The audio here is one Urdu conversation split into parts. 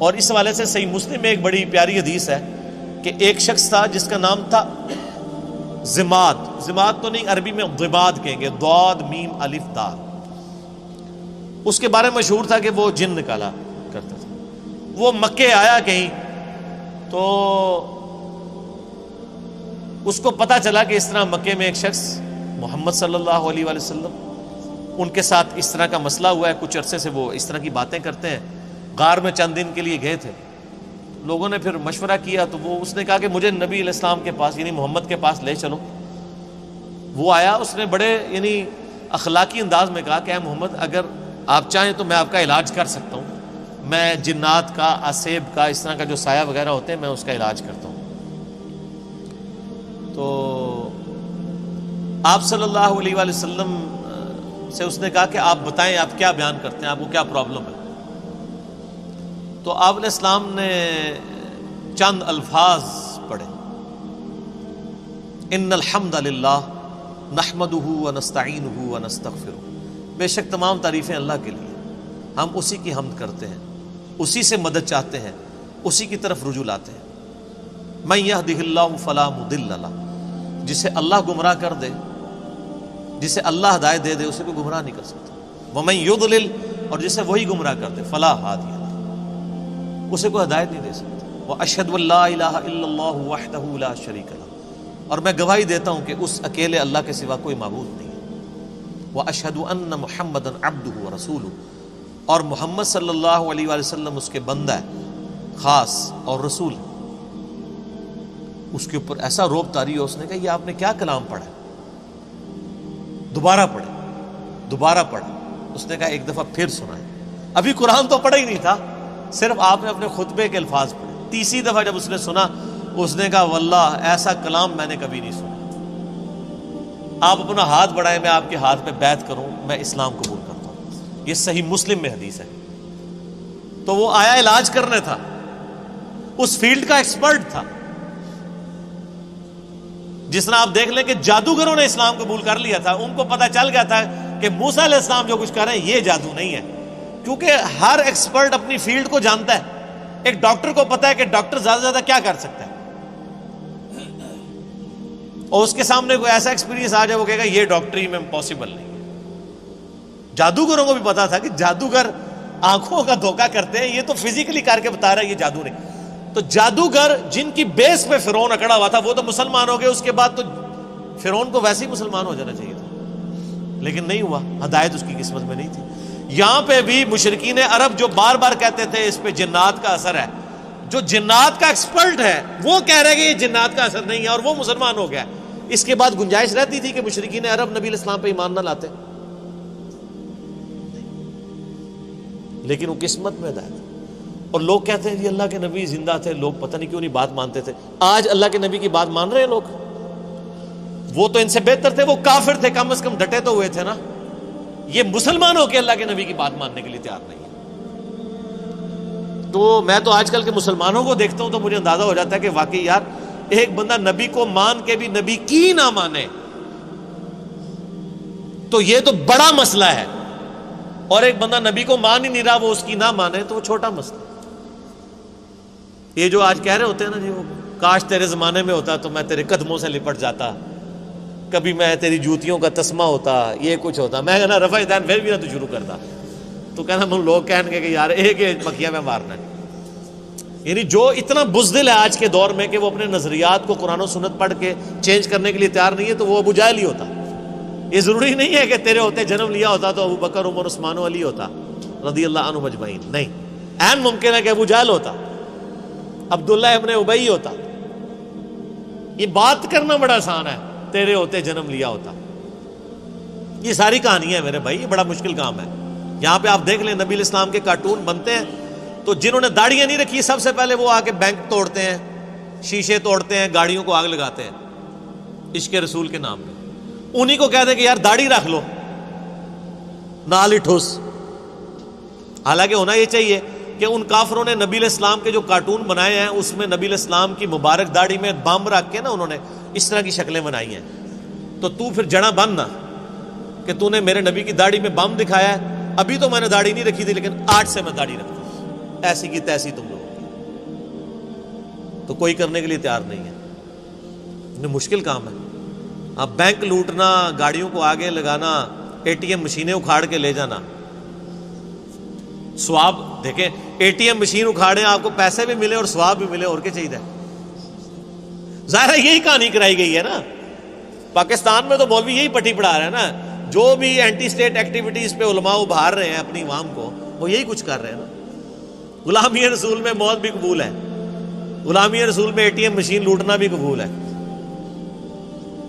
اور اس حوالے سے صحیح مسلم میں ایک بڑی پیاری حدیث ہے کہ ایک شخص تھا جس کا نام تھا ضماد. ضماد تو نہیں، عربی میں ضباد کہیں گے، ضاد میم الف دال. اس کے بارے میں مشہور تھا کہ وہ جن نکالا کرتا تھا. وہ مکے آیا کہیں تو اس کو پتا چلا کہ اس طرح مکے میں ایک شخص محمد صلی اللہ علیہ وآلہ وسلم ان کے ساتھ اس طرح کا مسئلہ ہوا ہے، کچھ عرصے سے وہ اس طرح کی باتیں کرتے ہیں. غار میں چند دن کے لیے گئے تھے. لوگوں نے پھر مشورہ کیا تو اس نے کہا کہ مجھے نبی علیہ السلام کے پاس یعنی محمد کے پاس لے چلو. وہ آیا، اس نے بڑے یعنی اخلاقی انداز میں کہا کہ اے محمد اگر آپ چاہیں تو میں آپ کا علاج کر سکتا ہوں، میں جنات کا، اسیب کا، اس طرح کا جو سایہ وغیرہ ہوتے ہیں میں اس کا علاج کرتا ہوں. تو آپ صلی اللہ علیہ وآلہ وسلم سے اس نے کہا کہ آپ بتائیں آپ کیا بیان کرتے ہیں، آپ کو کیا پرابلم ہے. تو آپ علیہ السلام نے چند الفاظ پڑھے، ان الحمد للہ نحمدہ ونستعینہ ونستغفرہ. بے شک تمام تعریفیں اللہ کے لیے، ہم اسی کی حمد کرتے ہیں، اسی سے مدد چاہتے ہیں، اسی کی طرف رجوع لاتے ہیں. من یہدہ اللہ فلا مضل لہ، جسے اللہ گمراہ کر دے، جسے اللہ ہدایت دے دے، اسے کوئی گمراہ نہیں کر سکتا. ومن یضلل، اور جسے وہی گمراہ کر دے، فلا ہادی لہ، اسے کوئی ہدایت نہیں دے سکتا. واشہد ان لا الہ الا اللہ وحدہ لا شریک لہ، اور میں گواہی دیتا ہوں کہ اس اکیلے اللہ کے سوا کوئی معبود نہیں ہے. واشہد ان محمدا عبدہ ورسولہ، اور محمد صلی اللہ علیہ وآلہ وسلم اس کے بندہ ہے خاص اور رسول ہے. اس کے اوپر ایسا روب طاری ہو، اس نے کہا یہ آپ نے کیا کلام پڑھا؟ دوبارہ پڑھے، دوبارہ پڑھا. اس نے کہا ایک دفعہ پھر سنائے. ابھی قرآن تو پڑھا ہی نہیں تھا، صرف آپ نے اپنے خطبے کے الفاظ پڑھے. تیسری دفعہ جب اس نے سنا، اس نے کہا واللہ ایسا کلام میں نے کبھی نہیں سنا. آپ اپنا ہاتھ بڑھائیں، میں آپ کے ہاتھ پہ بیعت کروں، میں اسلام قبول کرتا ہوں. یہ صحیح مسلم میں حدیث ہے. تو وہ آیا علاج کرنے تھا، اس فیلڈ کا ایکسپرٹ تھا. جس طرح آپ دیکھ لیں کہ جادوگروں نے اسلام قبول کر لیا تھا، ان کو پتہ چل گیا تھا کہ موسیٰ علیہ السلام جو کچھ کر رہے ہیں یہ جادو نہیں ہے، کیونکہ ہر ایکسپرٹ اپنی فیلڈ کو جانتا ہے. ایک ڈاکٹر کو پتا ہے کہ ڈاکٹر زیادہ سے زیادہ کیا کر سکتا ہے، اور اس کے سامنے کوئی ایسا ایکسپیرینس آ جائے وہ کہے گا یہ ڈاکٹری میں پاسبل نہیں. جادوگروں کو بھی پتا تھا کہ جادوگر آنکھوں کا دھوکہ کرتے ہیں، یہ تو فزیکلی کر کے بتا رہا ہے، یہ جادو نہیں. تو جادوگر جن کی بیس پہ فرعون اکڑا ہوا تھا وہ تو مسلمان ہو گئے، اس کے بعد تو فرعون کو ویسے ہی مسلمان ہو جانا چاہیے تھا، لیکن نہیں ہوا، ہدایت اس کی قسمت میں نہیں تھی. یہاں پہ بھی مشرکین عرب جو بار بار کہتے تھے اس پہ جنات کا اثر ہے، جو جنات کا ایکسپرٹ ہے وہ کہہ رہے کہ یہ جنات کا اثر نہیں ہے، اور وہ مسلمان ہو گیا. اس کے بعد گنجائش رہتی تھی کہ مشرکین عرب نبی علیہ السلام پہ ایمان نہ لاتے، لیکن وہ قسمت میں ہدایت. اور لوگ کہتے ہیں جی اللہ کے نبی زندہ تھے، لوگ پتہ نہیں کیوں نہیں بات مانتے تھے. آج اللہ کے نبی کی بات مان رہے ہیں لوگ. وہ تو ان سے بہتر تھے، وہ کافر تھے، کم از کم ڈٹے تو ہوئے تھے نا. یہ مسلمان ہو کے اللہ کے نبی کی بات ماننے کے لیے تیار نہیں ہے. تو میں تو آج کل کے مسلمانوں کو دیکھتا ہوں تو مجھے اندازہ ہو جاتا ہے کہ واقعی یار ایک بندہ نبی کو مان کے بھی نبی کی نہ مانے تو یہ تو بڑا مسئلہ ہے، اور ایک بندہ نبی کو مان ہی نہیں رہا وہ اس کی نہ مانے تو وہ چھوٹا مسئلہ. یہ جو آج کہہ رہے ہوتے ہیں نا جی وہ کاش تیرے زمانے میں ہوتا تو میں تیرے قدموں سے لپٹ جاتا، کبھی میں تیری جوتیوں کا تسمہ ہوتا، یہ کچھ ہوتا، میں کہنا رفع دین پھر بھی نہ تو شروع کرتا. تو کہنا ہم لوگ کہیں گے کہ یار ایک مکیہ میں مارنا ہے. یعنی جو اتنا بزدل ہے آج کے دور میں کہ وہ اپنے نظریات کو قرآن و سنت پڑھ کے چینج کرنے کے لیے تیار نہیں ہے، تو وہ ابو جہل ہی ہوتا. یہ ضروری نہیں ہے کہ تیرے ہوتے جنم لیا ہوتا تو ابو بکر عمر عثمان و علی ہوتا رضی اللہ عنہ اجمعین. نہیں، عین ممکن ہے کہ ابو جہل ہوتا، عبداللہ ابن ابی ہوتا. یہ بات کرنا بڑا آسان ہے، تیرے ہوتے جنم لیا ہوتا. یہ ساری کہانی ہے میرے بھائی، یہ بڑا مشکل کام ہے. یہاں پہ آپ دیکھ لیں نبی علیہ السلام کے کارٹون بنتے ہیں تو جنہوں نے داڑیاں نہیں رکھی سب سے پہلے وہ آ کے بینک توڑتے ہیں، شیشے توڑتے ہیں، گاڑیوں کو آگ لگاتے ہیں عشق رسول کے نام میں. انہی کو کہتے ہیں کہ یار داڑھی رکھ لو، نال ہی ٹھوس. حالانکہ ہونا یہ چاہیے کہ ان کافروں نے نبی علیہ السلام کے جو کارٹون بنائے ہیں اس میں نبی علیہ السلام کی مبارک داڑھی میں بم رکھ کے نا انہوں نے اس طرح کی شکلیں بنائی ہیں. تو پھر جڑا بننا کہ تو نے میرے نبی کی داڑھی میں بم دکھایا ہے. ابھی تو میں نے داڑھی نہیں رکھی تھی لیکن آج سے میں داڑھی رکھتا ہوں. ایسی کی تیسی تم لوگوں کی، تو کوئی کرنے کے لیے تیار نہیں ہے. مشکل کام ہے. اب بینک لوٹنا، گاڑیوں کو آگے لگانا، اے ٹی ایم مشینیں اکھاڑ کے لے جانا، ثواب دیکھیں. اے ٹی ایم مشین اکھاڑیں، آپ کو پیسے بھی ملے اور ثواب بھی ملے، اور کیا چاہیے. ظاہر ہے یہی کہانی کرائی گئی ہے نا. پاکستان میں تو مولوی یہی پٹی پڑھا رہے ہیں نا. جو بھی اینٹی اسٹیٹ ایکٹیویٹیز پہ علماء ابھار رہے ہیں اپنی عوام کو، وہ یہی کچھ کر رہے ہیں نا. غلامی رسول میں موت بھی قبول ہے، غلامی رسول میں اے ٹی ایم مشین لوٹنا بھی قبول ہے.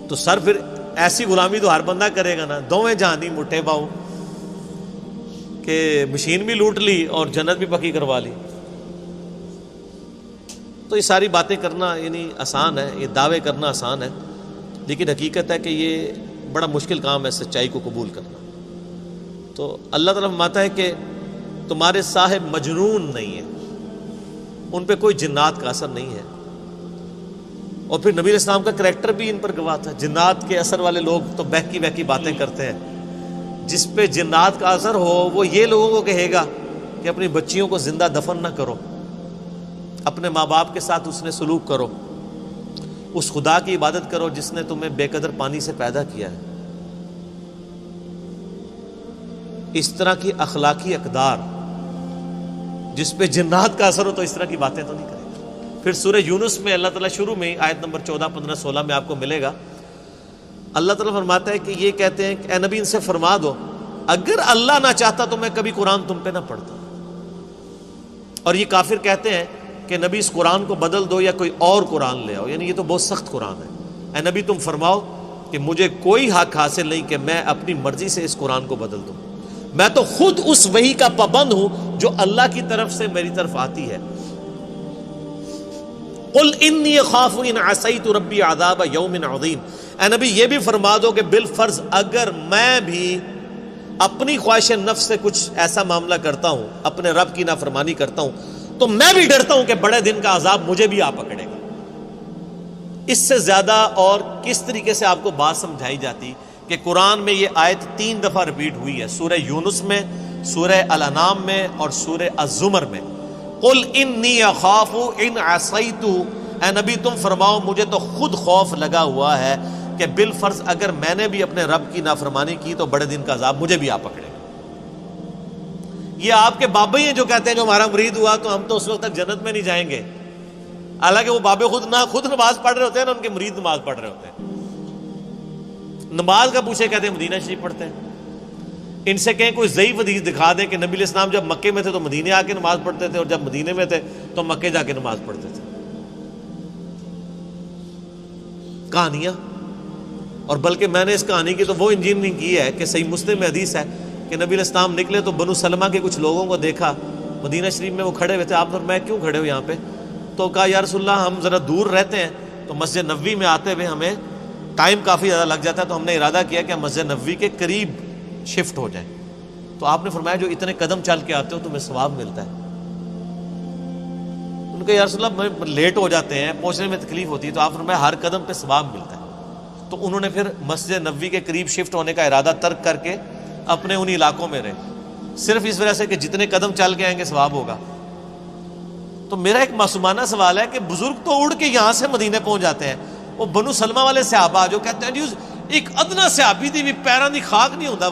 تو سر پھر ایسی غلامی تو ہر بندہ کرے گا نا. دوویں جہانی مٹھے باؤ کہ مشین بھی لوٹ لی اور جنت بھی پکی کروا لی. تو یہ ساری باتیں کرنا یعنی آسان ہے، یہ دعوے کرنا آسان ہے، لیکن حقیقت ہے کہ یہ بڑا مشکل کام ہے سچائی کو قبول کرنا. تو اللہ تعالیٰ فرماتا ہے کہ تمہارے صاحب مجنون نہیں ہیں، ان پہ کوئی جنات کا اثر نہیں ہے. اور پھر نبی علیہ السلام کا کریکٹر بھی ان پر گواہ تھا. جنات کے اثر والے لوگ تو بہکی بہکی باتیں کرتے ہیں. جس پہ جنات کا اثر ہو وہ یہ لوگوں کو کہے گا کہ اپنی بچیوں کو زندہ دفن نہ کرو، اپنے ماں باپ کے ساتھ اس نے سلوک کرو، اس خدا کی عبادت کرو جس نے تمہیں بے قدر پانی سے پیدا کیا ہے. اس طرح کی اخلاقی اقدار جس پہ جنات کا اثر ہو تو اس طرح کی باتیں تو نہیں کرے گا. پھر سورہ یونس میں اللہ تعالیٰ شروع میں آیت نمبر 14، 15، 16 میں آپ کو ملے گا. اللہ تعالیٰ فرماتا ہے کہ یہ کہتے ہیں کہ اے نبی ان سے فرما دو اگر اللہ نہ چاہتا تو میں کبھی قرآن تم پہ نہ پڑھتا. اور یہ کافر کہتے ہیں کہ نبی اس قرآن کو بدل دو یا کوئی اور قرآن لے آؤ، یعنی یہ تو بہت سخت قرآن ہے. اے نبی تم فرماؤ کہ مجھے کوئی حق حاصل نہیں کہ میں اپنی مرضی سے اس قرآن کو بدل دوں. میں تو خود اس وحی کا پابند ہوں جو اللہ کی طرف سے میری طرف آتی ہے. قل انی اخاف ان عصیت ربی عذاب یوم عظیم. اے نبی یہ بھی فرما دو کہ بالفرض اگر میں بھی اپنی خواہش نفس سے کچھ ایسا معاملہ کرتا ہوں، اپنے رب کی نافرمانی کرتا ہوں، تو میں بھی ڈرتا ہوں کہ بڑے دن کا عذاب مجھے بھی آ پکڑے گا. اس سے زیادہ اور کس طریقے سے آپ کو بات سمجھائی جاتی کہ قرآن میں یہ آیت 3 دفعہ ریپیٹ ہوئی ہے، سورہ یونس میں، سورہ الانعام میں اور سورہ الزمر میں. قل انی اخاف ان عصیت. اے نبی تم فرماؤ مجھے تو خود خوف لگا ہوا ہے کہ بالفرض اگر میں نے بھی اپنے رب کی نافرمانی کی تو بڑے دن کا عذاب مجھے بھی آ پکڑے گا. یہ آپ کے بابے ہیں جو کہتے ہیں جو ہمارا مرید ہوا تو ہم تو اس وقت تک جنت میں نہیں جائیں گے، حالانکہ وہ بابے خود نماز پڑھ رہے ہوتے ہیں، نہ ان کے مرید نماز پڑھ رہے ہوتے ہیں. نماز کا پوچھے کہتے ہیں مدینہ شریف پڑھتے ہیں. ان سے کہیں کوئی ضعیف حدیث دکھا دیں کہ نبی علیہ السلام جب مکے میں تھے تو مدینے آ کے نماز پڑھتے تھے، اور جب مدینے میں تھے تو مکے جا کے نماز پڑھتے تھے. کہانیاں. اور بلکہ میں نے اس کہانی کی تو وہ انجینئرنگ کی ہے کہ صحیح مسلم میں حدیث ہے کہ نبی علیہ السلام نکلے تو بنو سلمہ کے کچھ لوگوں کو دیکھا مدینہ شریف میں، وہ کھڑے ہوئے تھے. آپ نے میں کیوں کھڑے ہو یہاں پہ؟ تو کہا یا رسول اللہ ہم ذرا دور رہتے ہیں تو مسجد نبوی میں آتے ہوئے ہمیں ٹائم کافی زیادہ لگ جاتا ہے، تو ہم نے ارادہ کیا کہ ہم مسجد نبوی کے قریب شفٹ ہو جائیں. تو آپ نے فرمایا جو اتنے قدم چل کے آتے ہو تمہیں ثواب ملتا ہے. ان کا یا رسول اللہ لیٹ ہو جاتے ہیں، پہنچنے میں تکلیف ہوتی ہے. تو آپ نے فرمایا ہر قدم پہ ثواب ملتا ہے. تو انہوں نے پھر مسجد نبوی کے قریب شفٹ ہونے کا ارادہ ترک کر کے اپنے ان علاقوں میں رہے، صرف اس وجہ سے کہ جتنے قدم چل کے آئیں گے ثواب ہوگا. تو میرا ایک معصومانہ سوال ہے کہ بزرگ تو اڑ کے یہاں سے مدینے پہنچ جاتے ہیں، وہ بنو سلمہ والے صحابہ جو کہتے ہیں ایک ادنا صحابی دی بھی پیراں دی خاک نہیں ہوتا،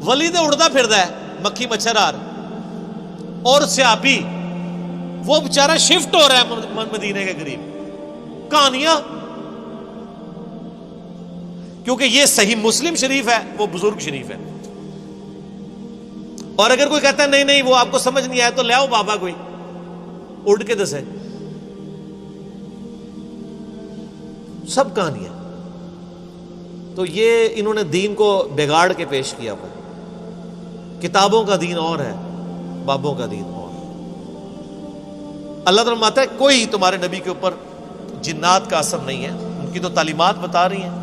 ولی تو اڑتا پھردا ہے مکھی مچھر آر، اور صحابی وہ بیچارہ شفٹ ہو رہا ہے مدینے کے قریب. کہانیاں. کیونکہ یہ صحیح مسلم شریف ہے، وہ بزرگ شریف ہے. اور اگر کوئی کہتا ہے نہیں نہیں وہ آپ کو سمجھ نہیں آیا تو لے آؤ بابا کوئی اڑ کے دسے. سب کہانیاں. تو یہ انہوں نے دین کو بگاڑ کے پیش کیا ہوا. کتابوں کا دین اور ہے، بابوں کا دین اور. اللہ تعالیٰ فرماتا ہے کوئی تمہارے نبی کے اوپر جنات کا اثر نہیں ہے، ان کی تو تعلیمات بتا رہی ہیں.